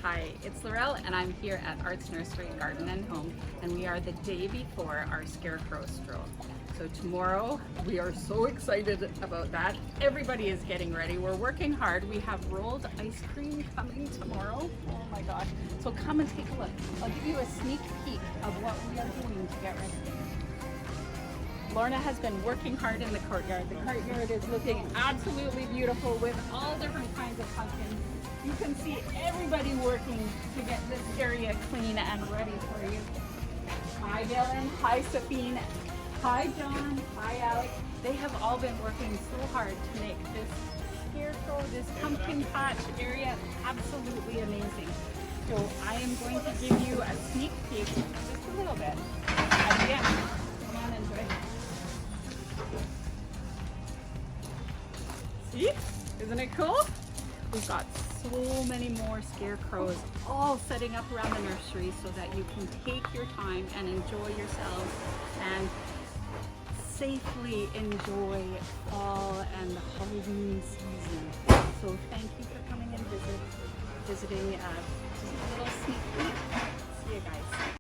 Hi, it's Laurelle and I'm here at Arts Nursery Garden and Home, and we are the day before our Scarecrow Stroll. So tomorrow, we are so excited about that. Everybody is getting ready. We're working hard. We have rolled ice cream coming tomorrow. Oh my gosh. So come and take a look. I'll give you a sneak peek of what we are doing to get ready. Lorna has been working hard in the courtyard. The courtyard is looking absolutely beautiful with all different kinds of pumpkins. You can see everybody working to get this area clean and ready for you. Hi Dylan, hi Safine, hi John, hi Alex. They have all been working so hard to make this scarecrow, this pumpkin patch area absolutely amazing. So I am going to give you a sneak peek, just a little bit, at the end. Come on, enjoy. See? Isn't it cool? We've got so many more scarecrows all setting up around the nursery so that you can take your time and enjoy yourselves and safely enjoy fall and the Halloween season. So thank you for coming and visiting just a little sneak peek. See you guys.